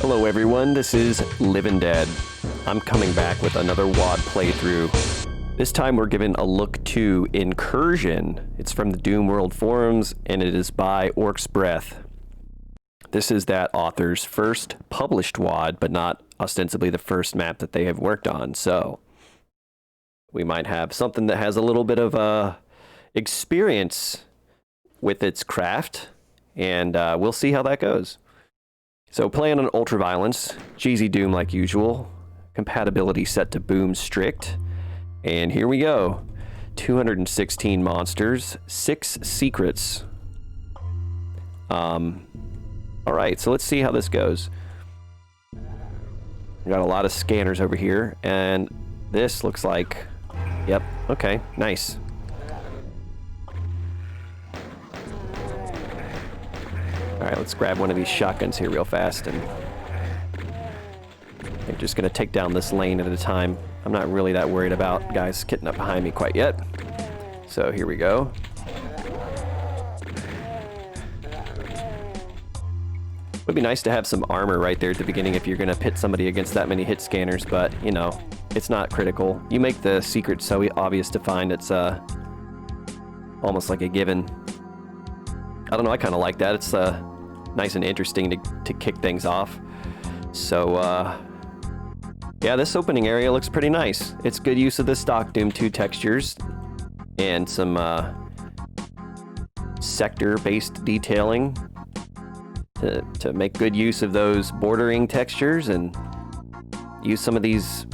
Hello everyone, this is Livin' Dead. I'm coming back with another WoD playthrough. This time we're giving a look to Incursion. It's from the Doom World forums and it is by Orcsbreath. This is that author's first published WoD, but not ostensibly the first map that they have worked on, so we might have something that has a little bit of experience with its craft, and we'll see how that goes. So playing on Ultraviolence, cheesy Doom like usual, compatibility set to Boom Strict, and here we go. 216 monsters, 6 secrets. Alright, so let's see how this goes. We got a lot of scanners over here, and this looks like... Yep, okay, nice. Alright, let's grab one of these shotguns here real fast, and I'm just gonna take down this lane at a time. I'm not really that worried about guys getting up behind me quite yet. So here we go. Would be nice to have some armor right there at the beginning if you're gonna pit somebody against that many hit scanners, but you know, it's not critical. You make the secret so obvious to find, it's almost like a given. I don't know, I kind of like that. It's nice and interesting to kick things off. So yeah, this opening area looks pretty nice. It's good use of the stock Doom 2 textures and some sector-based detailing to make good use of those bordering textures and use some of these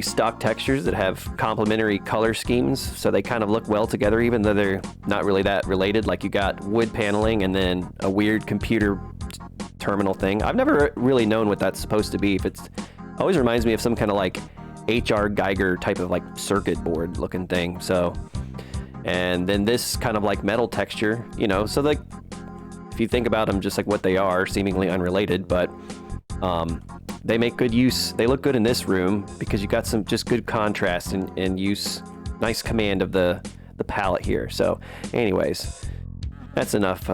stock textures that have complementary color schemes, so they kind of look well together even though they're not really that related. Like you got wood paneling and then a weird computer terminal thing. I've never really known what that's supposed to be. If it's always reminds me of some kind of like HR Geiger type of like circuit board looking thing. So, and then this kind of like metal texture, you know, so like if you think about them just like what they are, seemingly unrelated, but they make good use. They look good in this room because you got some just good contrast and use, nice command of the palette here. So anyways, that's enough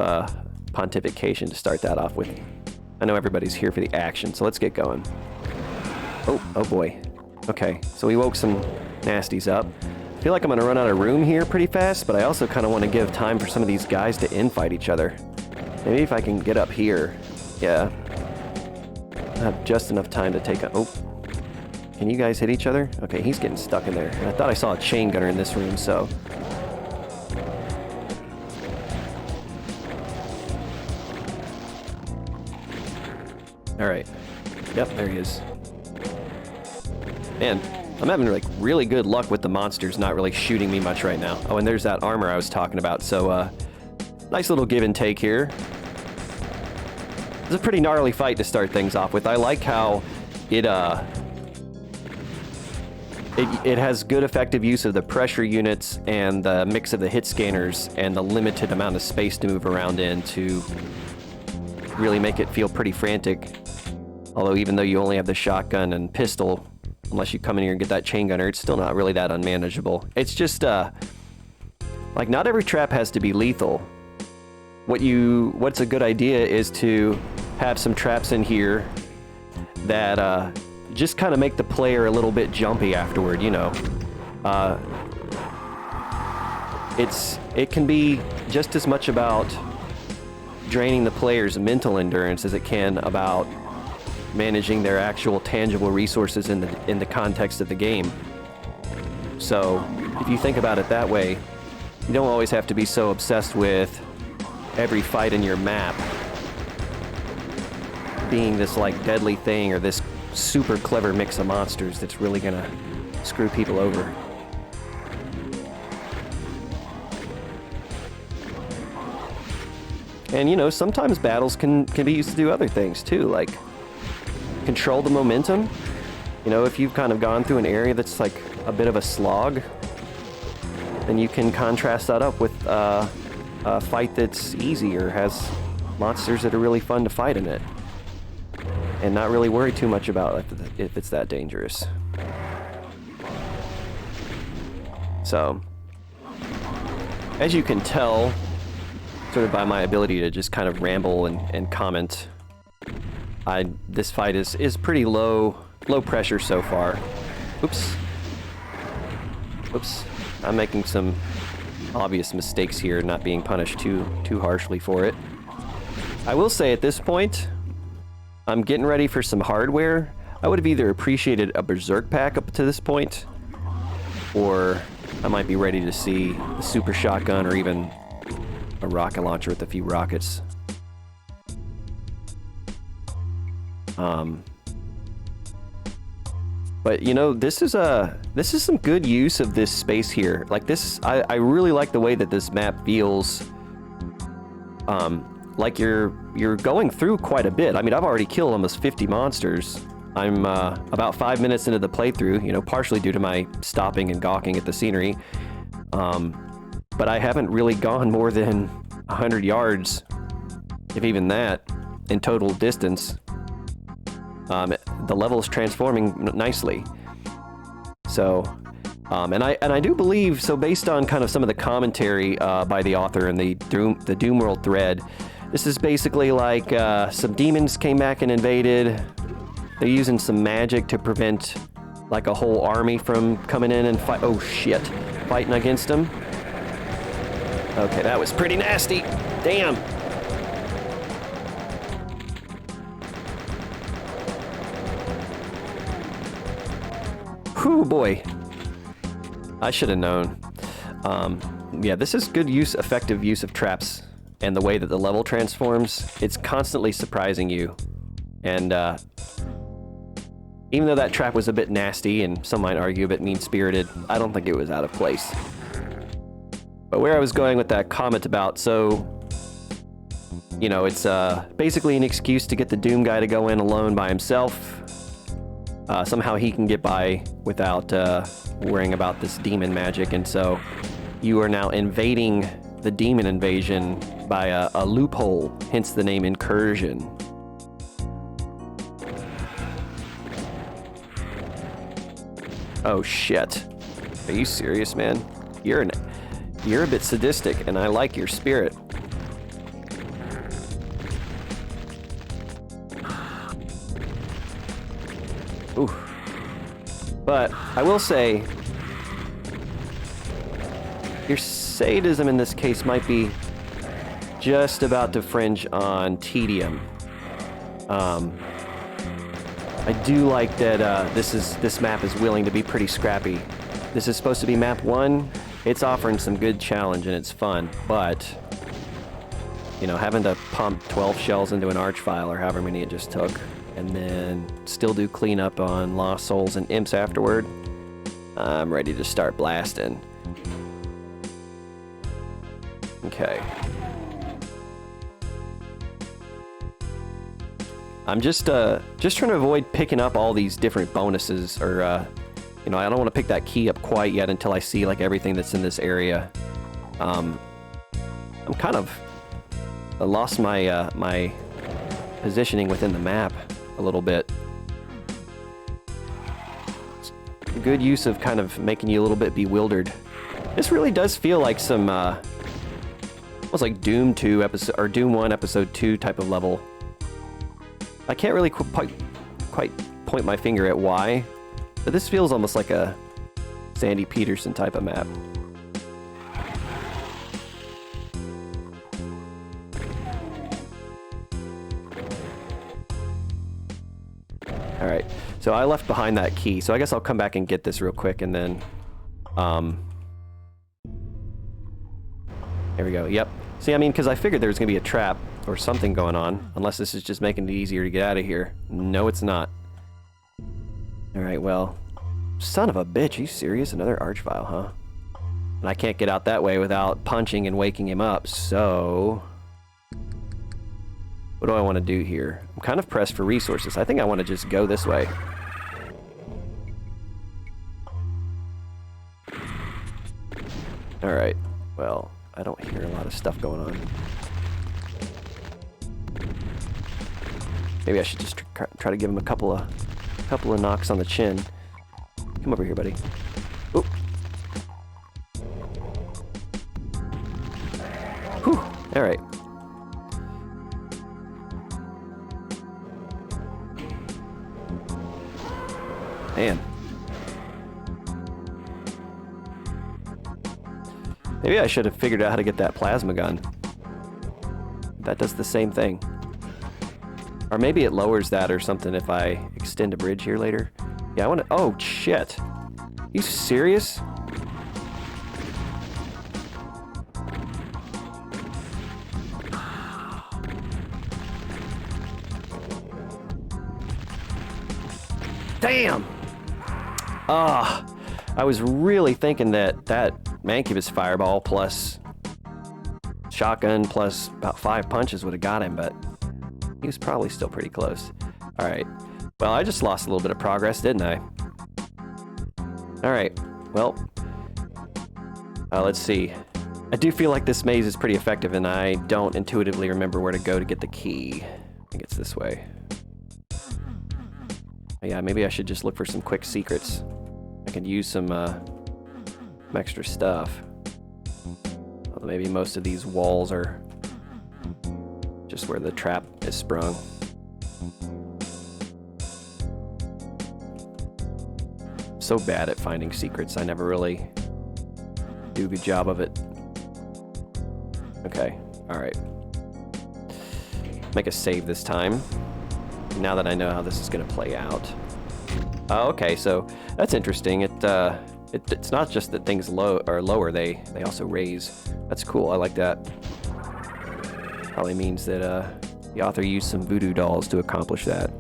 pontification to start that off with. I know everybody's here for the action, so let's get going. Oh boy. Okay, so we woke some nasties up. I feel like I'm gonna run out of room here pretty fast, but I also kind of want to give time for some of these guys to infight each other. Maybe if I can get up here. Yeah. I have just enough time to take a... Oh. Can you guys hit each other? Okay, he's getting stuck in there. I thought I saw a chain gunner in this room, so... Alright. Yep, there he is. Man, I'm having like really good luck with the monsters not really shooting me much right now. Oh, and there's that armor I was talking about, so nice little give and take here. It's a pretty gnarly fight to start things off with. I like how it has good effective use of the pressure units and the mix of the hit scanners and the limited amount of space to move around in to really make it feel pretty frantic. Although even though you only have the shotgun and pistol, unless you come in here and get that chain gunner, it's still not really that unmanageable. It's just like not every trap has to be lethal. What's a good idea is to have some traps in here that just kind of make the player a little bit jumpy afterward, you know. It can be just as much about draining the player's mental endurance as it can about managing their actual tangible resources in the context of the game. So if you think about it that way, you don't always have to be so obsessed with every fight in your map being this like deadly thing or this super clever mix of monsters that's really gonna screw people over. And you know, sometimes battles can be used to do other things too, like control the momentum. You know, if you've kind of gone through an area that's like a bit of a slog, then you can contrast that up with a fight that's easy or has monsters that are really fun to fight in it, and not really worry too much about if it's that dangerous. So, as you can tell, sort of by my ability to just kind of ramble and comment this fight is pretty low pressure so far. Oops. Oops. I'm making some obvious mistakes here, not being punished too harshly for it. I will say at this point, I'm getting ready for some hardware. I would have either appreciated a Berserk pack up to this point, or I might be ready to see a super shotgun or even a rocket launcher with a few rockets. But you know, this is some good use of this space here. Like this, I really like the way that this map feels. Like you're going through quite a bit. I mean, I've already killed almost 50 monsters. I'm about 5 minutes into the playthrough, you know, partially due to my stopping and gawking at the scenery. But I haven't really gone more than 100 yards, if even that, in total distance. The level is transforming nicely. So, and I do believe, so based on kind of some of the commentary by the author in the Doom World thread, this is basically like some demons came back and invaded. They're using some magic to prevent like a whole army from coming in and fight. Oh shit, fighting against them. Okay, that was pretty nasty. Damn. Whew, boy. I should have known. Yeah, this is good use, effective use of traps, and the way that the level transforms, it's constantly surprising you. And even though that trap was a bit nasty, and some might argue a bit mean-spirited, I don't think it was out of place. But where I was going with that comment about, so, you know, it's basically an excuse to get the Doom guy to go in alone by himself. Somehow he can get by without worrying about this demon magic, and so you are now invading the demon invasion by a loophole, hence the name Incursion. Oh shit. Are you serious, man? You're a bit sadistic, and I like your spirit. Ooh. But I will say, your sadism in this case might be just about to fringe on tedium. I do like that this map is willing to be pretty scrappy. This is supposed to be map 1. It's offering some good challenge and it's fun, but you know, having to pump 12 shells into an archvile or however many it just took, and then still do cleanup on lost souls and imps afterward, I'm ready to start blasting. Okay. I'm just trying to avoid picking up all these different bonuses, or you know, I don't want to pick that key up quite yet until I see like everything that's in this area. I'm kind of lost my my positioning within the map a little bit. It's a good use of kind of making you a little bit bewildered. This really does feel like some almost like Doom 2 episode or Doom 1 episode 2 type of level. I can't really quite point my finger at why, but this feels almost like a Sandy Peterson type of map. Alright, so I left behind that key, so I guess I'll come back and get this real quick, and then there we go. Yep. See, I mean, because I figured there was going to be a trap or something going on, unless this is just making it easier to get out of here. No, it's not. Alright, well, son of a bitch, are you serious? Another archvile, huh? And I can't get out that way without punching and waking him up, so what do I want to do here? I'm kind of pressed for resources. I think I want to just go this way. Alright, well, I don't hear a lot of stuff going on. Maybe I should just try to give him a couple of knocks on the chin. Come over here, buddy. Oop. Whew. All right. Man. Maybe I should have figured out how to get that plasma gun. That does the same thing. Or maybe it lowers that or something if I extend a bridge here later. Yeah, I want to... Oh, shit. You serious? Damn! Ah, I was really thinking that Mancubus fireball plus shotgun plus about 5 punches would have got him, but he was probably still pretty close. Alright. Well, I just lost a little bit of progress, didn't I? Alright. Well, let's see. I do feel like this maze is pretty effective, and I don't intuitively remember where to go to get the key. I think it's this way. Yeah, maybe I should just look for some quick secrets. I could use some extra stuff. Although maybe most of these walls are just where the trap is sprung. So bad at finding secrets, I never really do a good job of it. Okay, alright. Make a save this time. Now that I know how this is going to play out. Oh, okay, so that's interesting. It's not just that things lower, they also raise. That's cool, I like that. Probably means that the author used some voodoo dolls to accomplish that.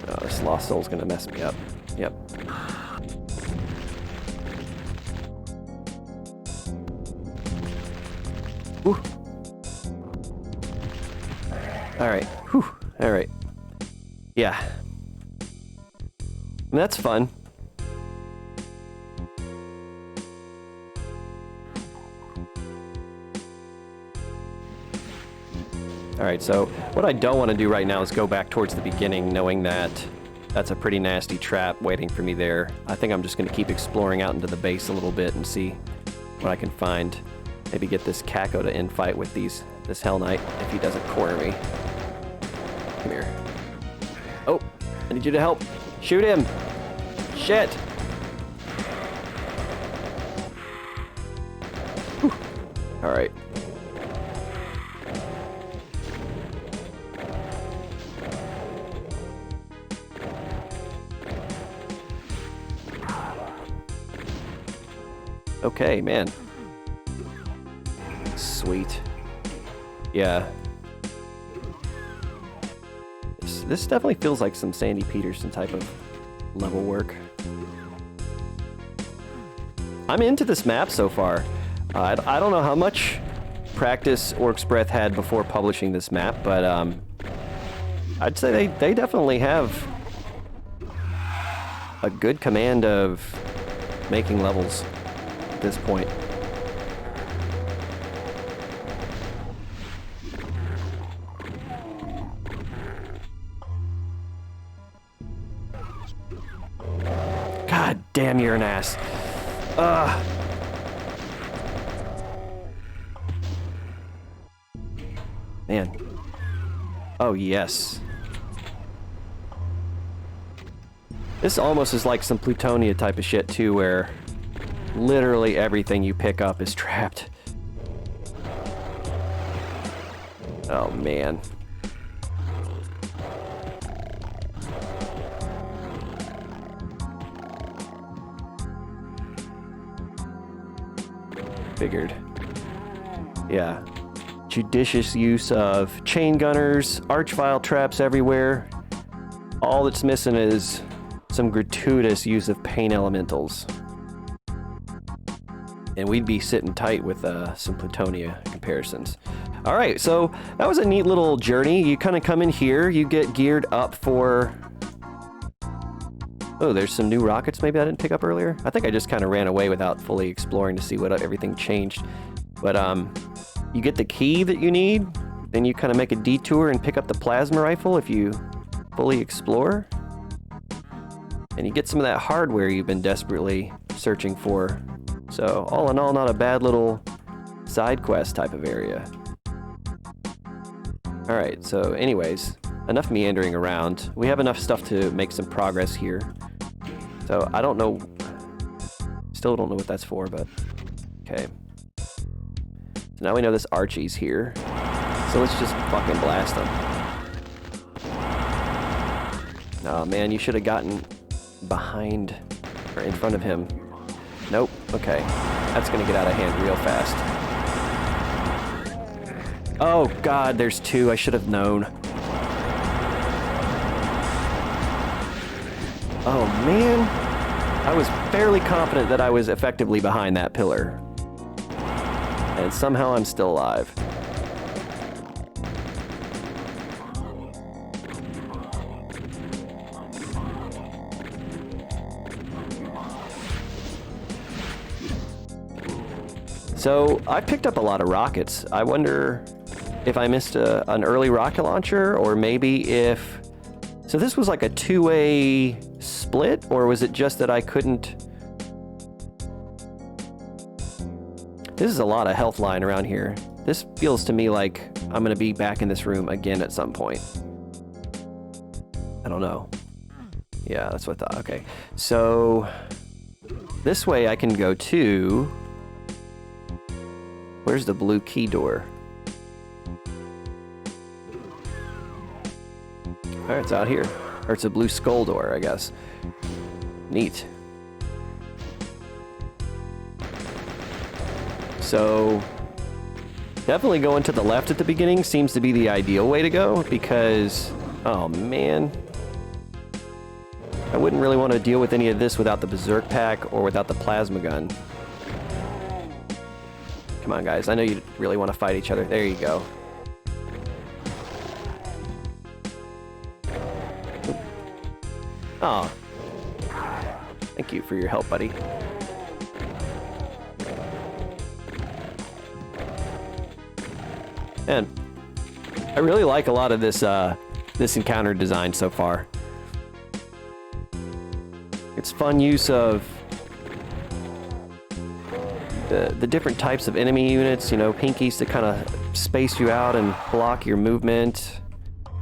Oh, this Lost Soul's gonna mess me up. Yep. Whew. Alright. Whew. Alright. Yeah. And that's fun. Alright, so what I don't want to do right now is go back towards the beginning, knowing that that's a pretty nasty trap waiting for me there. I think I'm just going to keep exploring out into the base a little bit and see what I can find. Maybe get this Kako to infight with this Hell Knight if he doesn't corner me. Come here. Oh, I need you to help. Shoot him. Shit. Whew. All right. Okay, man. Sweet. Yeah. This definitely feels like some Sandy Peterson type of level work. I'm into this map so far. I don't know how much practice Orcsbreath had before publishing this map, but I'd say they definitely have a good command of making levels at this point. God damn, you're an ass. Man. Oh, yes. This almost is like some Plutonia type of shit, too, where literally everything you pick up is trapped. Oh, man. Figured. Yeah. Judicious use of chain gunners, archvile traps everywhere. All that's missing is some gratuitous use of pain elementals. And we'd be sitting tight with some Plutonia comparisons. Alright, so that was a neat little journey. You kind of come in here, you get geared up for... Oh, there's some new rockets maybe I didn't pick up earlier. I think I just kind of ran away without fully exploring to see what everything changed. But you get the key that you need, then you kind of make a detour and pick up the plasma rifle if you fully explore. And you get some of that hardware you've been desperately searching for. So all in all, not a bad little side quest type of area. Alright, so anyways, enough meandering around. We have enough stuff to make some progress here. So I don't know, still don't know what that's for, but okay. So now we know this Archie's here. So let's just fucking blast him. Oh man, you should have gotten behind or in front of him. Nope, okay. That's gonna get out of hand real fast. Oh god, there's two, I should have known. Oh man, I was fairly confident that I was effectively behind that pillar. And somehow I'm still alive. So I picked up a lot of rockets. I wonder if I missed an early rocket launcher, or maybe if... So this was like a two-way split, or was it just that I couldn't... This is a lot of health lying around here. This feels to me like I'm gonna be back in this room again at some point. I don't know. Yeah, that's what I thought. Okay, so this way I can go to... Where's the blue key door? Alright, it's out here. Or it's a blue skull door, I guess. Neat. So, definitely going to the left at the beginning seems to be the ideal way to go, because, oh man. I wouldn't really want to deal with any of this without the Berserk Pack or without the plasma gun. Come on, guys. I know you really want to fight each other. There you go. Oh. Thank you for your help, buddy. And I really like a lot of this this encounter design so far. It's fun use of the different types of enemy units, you know, pinkies to kind of space you out and block your movement,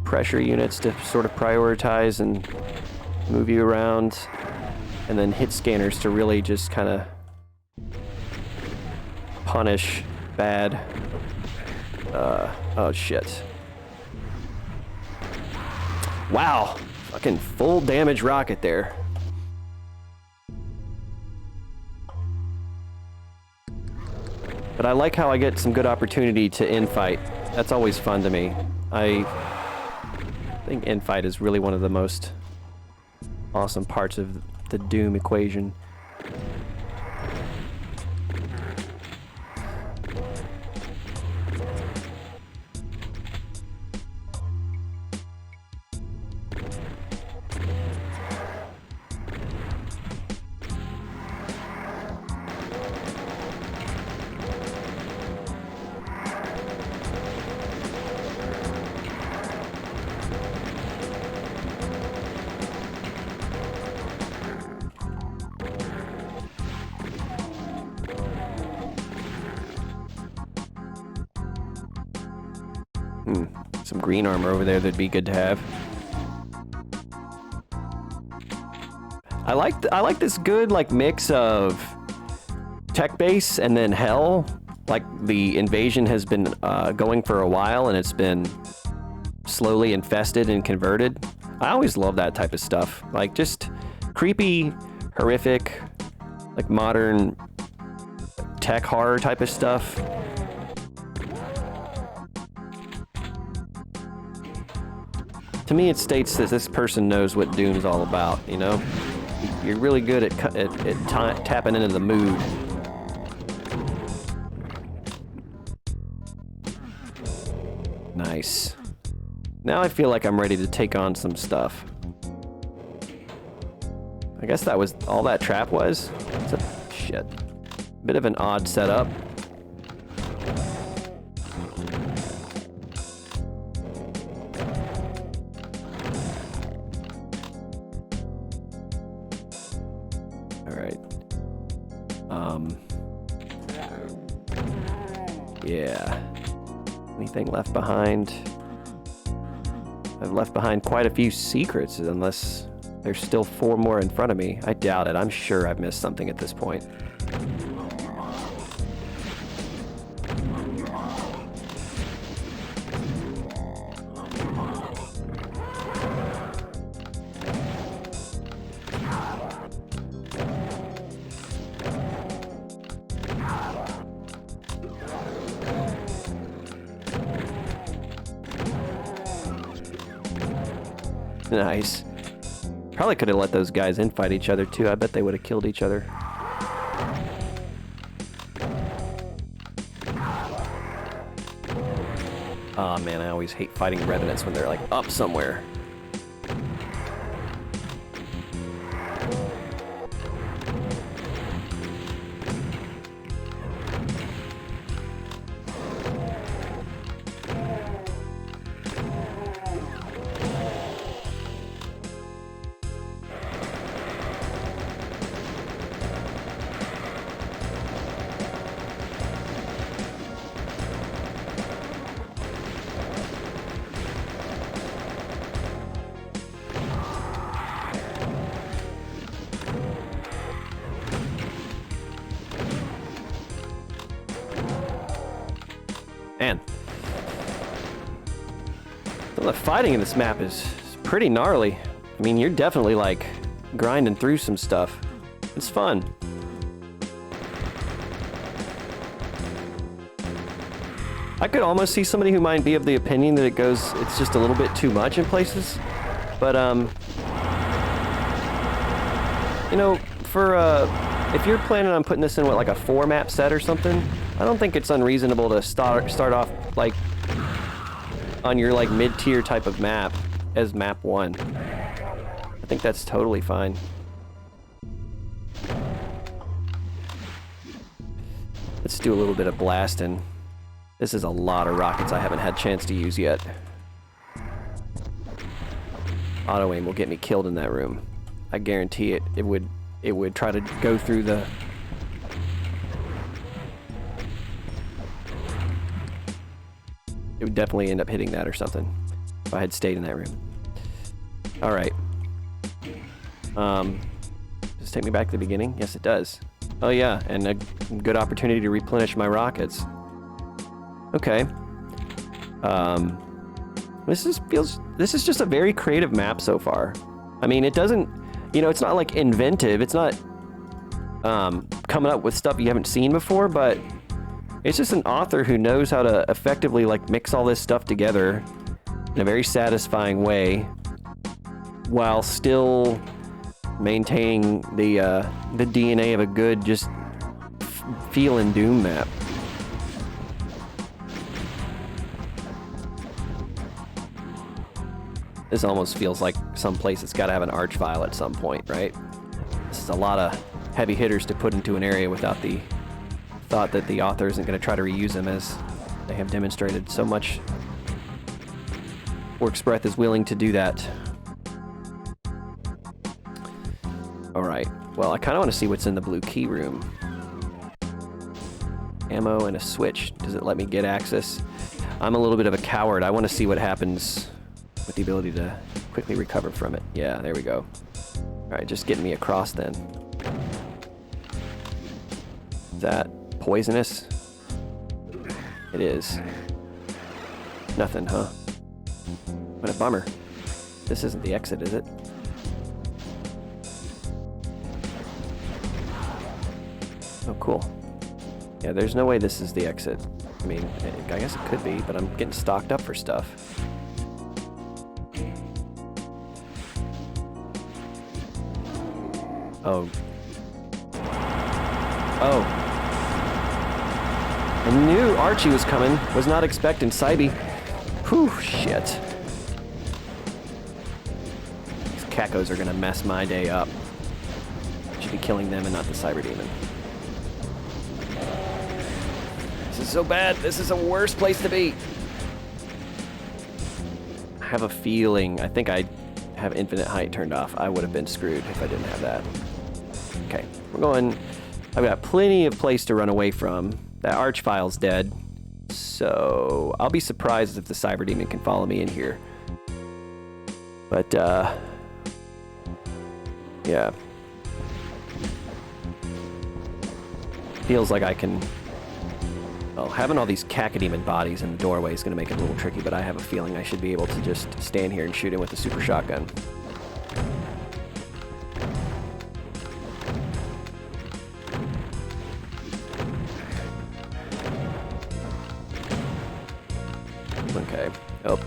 pressure units to sort of prioritize and move you around, and then hit scanners to really just kind of punish bad. Oh shit. Wow, fucking full damage rocket there. But I like how I get some good opportunity to infight. That's always fun to me. I think infight is really one of the most awesome parts of the Doom equation. Some green armor over there that'd be good to have. I like this good like mix of tech base and then hell. Like the invasion has been going for a while and it's been slowly infested and converted. I always love that type of stuff. Like just creepy, horrific, like modern tech horror type of stuff. To me, it states that this person knows what Doom's all about, you know? You're really good at tapping into the mood. Nice. Now I feel like I'm ready to take on some stuff. I guess that was all that trap was? It's a shit. Bit of an odd setup. Yeah. Anything left behind? I've left behind quite a few secrets, unless there's still 4 more in front of me. I doubt it. I'm sure I've missed something at this point. Nice. Probably could have let those guys infight each other too. I bet they would have killed each other. Aw, man, I always hate fighting revenants when they're like up somewhere. Man. Well, the fighting in this map is pretty gnarly. I mean, you're definitely, like, grinding through some stuff. It's fun. I could almost see somebody who might be of the opinion that it's just a little bit too much in places. But, you know, if you're planning on putting this in, what, like a 4-map set or something, I don't think it's unreasonable to start off, like, on your, like, mid-tier type of map as map 1. I think that's totally fine. Let's do a little bit of blasting. This is a lot of rockets I haven't had a chance to use yet. Auto-aim will get me killed in that room. I guarantee it. It would try to go through the... It would definitely end up hitting that or something if I had stayed in that room. All right. Does this take me back to the beginning? Yes, it does. Oh yeah, and a good opportunity to replenish my rockets. Okay. This is just a very creative map so far. I mean, it doesn't, you know, it's not like inventive. It's not coming up with stuff you haven't seen before, but it's just an author who knows how to effectively, like, mix all this stuff together in a very satisfying way while still maintaining the DNA of a good, just feeling Doom map. This almost feels like some place that's got to have an arch file at some point, right? This is a lot of heavy hitters to put into an area without the thought that the author isn't going to try to reuse them, as they have demonstrated so much. Orcsbreath is willing to do that. Alright, well, I kind of want to see what's in the blue key room. Ammo and a switch. Does it let me get access? I'm a little bit of a coward. I want to see what happens with the ability to quickly recover from it. Yeah, there we go. Alright, just getting me across then. Is that poisonous? It is. Nothing, huh? What a bummer. This isn't the exit, is it? Oh, cool. Yeah, there's no way this is the exit. I mean, I guess it could be, but I'm getting stocked up for stuff. Oh. Oh. I knew Archie was coming. Was not expecting Cybe. Whew, shit. These cacos are gonna mess my day up. Should be killing them and not the Cyber Demon. This is so bad. This is a worse place to be. I have a feeling. I think I have infinite height turned off. I would have been screwed if I didn't have that. Okay, we're going. I've got plenty of place to run away from. That arch file's dead. So I'll be surprised if the Cyber Demon can follow me in here. But, yeah. Feels like I can... Well, having all these Cacodemon bodies in the doorway is going to make it a little tricky, but I have a feeling I should be able to just stand here and shoot him with the super shotgun. Okay. Oh,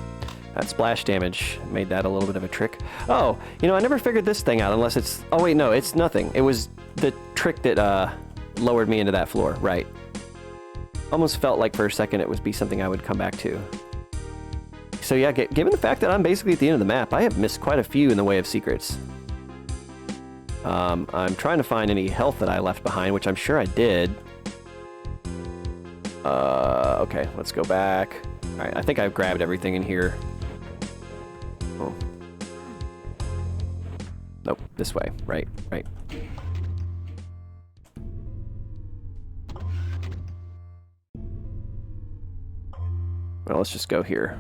that splash damage made that a little bit of a trick. Oh, you know, I never figured this thing out unless it's... Oh, wait, no, it's nothing. It was the trick that lowered me into that floor, right. Almost felt like for a second it would be something I would come back to. So yeah, given the fact that I'm basically at the end of the map, I have missed quite a few in the way of secrets. I'm trying to find any health that I left behind, which I'm sure I did. Okay, let's go back. Alright, I think I've grabbed everything in here. Oh. Nope, this way. Right. Well, let's just go here.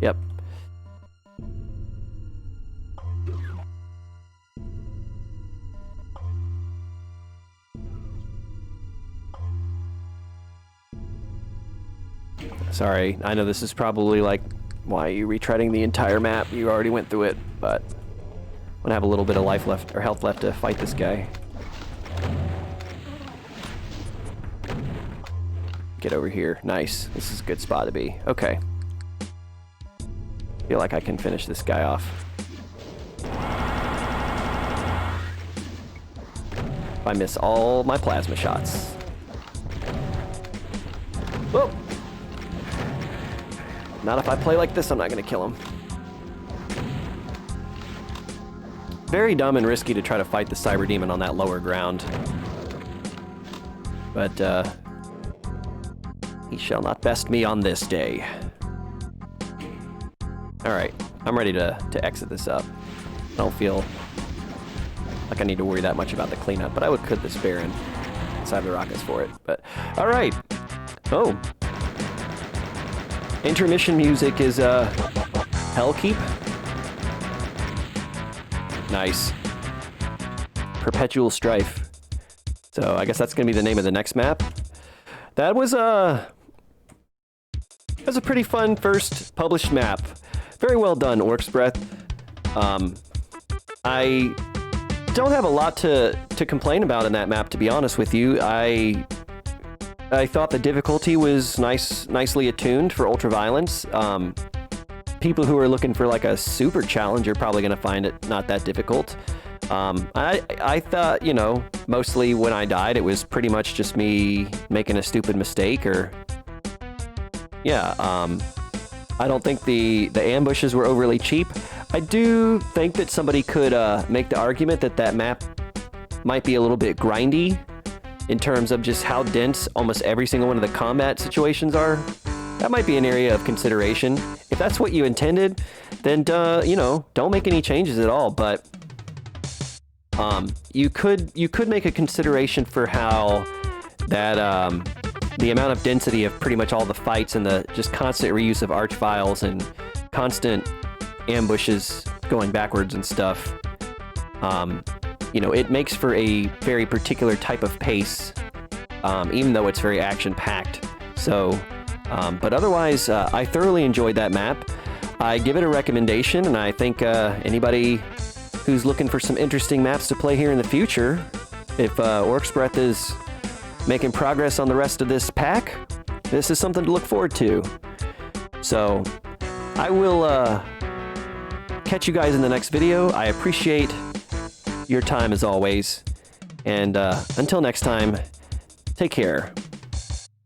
Yep. Sorry, I know this is probably like, why are you retreading the entire map? You already went through it, but I'm gonna have a little bit of life left, or health left to fight this guy. Get over here. Nice. This is a good spot to be. Okay. Feel like I can finish this guy off. If I miss all my plasma shots. Whoa! Not if I play like this, I'm not gonna kill him. Very dumb and risky to try to fight the Cyber Demon on that lower ground. But, he shall not best me on this day. Alright, I'm ready to exit this up. I don't feel like I need to worry that much about the cleanup, but I would cut this Baron inside the rockets for it. But, alright. Oh. Intermission music is, Hellkeep. Nice. Perpetual Strife. So, I guess that's gonna be the name of the next map. That was a pretty fun first published map. Very well done, Orcsbreath. I don't have a lot to complain about in that map, to be honest with you. I thought the difficulty was nicely attuned for ultraviolence. People who are looking for like a super challenge are probably going to find it not that difficult. I thought, you know, mostly when I died, it was pretty much just me making a stupid mistake, or... Yeah, I don't think the ambushes were overly cheap. I do think that somebody could make the argument that that map might be a little bit grindy in terms of just how dense almost every single one of the combat situations are. That might be an area of consideration. If that's what you intended, then, you know, don't make any changes at all, but... you could make a consideration for how that, the amount of density of pretty much all the fights and the just constant reuse of archviles and constant ambushes going backwards and stuff, you know, it makes for a very particular type of pace, even though it's very action-packed. So, but otherwise, I thoroughly enjoyed that map. I give it a recommendation, and I think anybody who's looking for some interesting maps to play here in the future, if Orcsbreath is making progress on the rest of this pack, this is something to look forward to. So, I will catch you guys in the next video. I appreciate your time as always, and until next time, take care.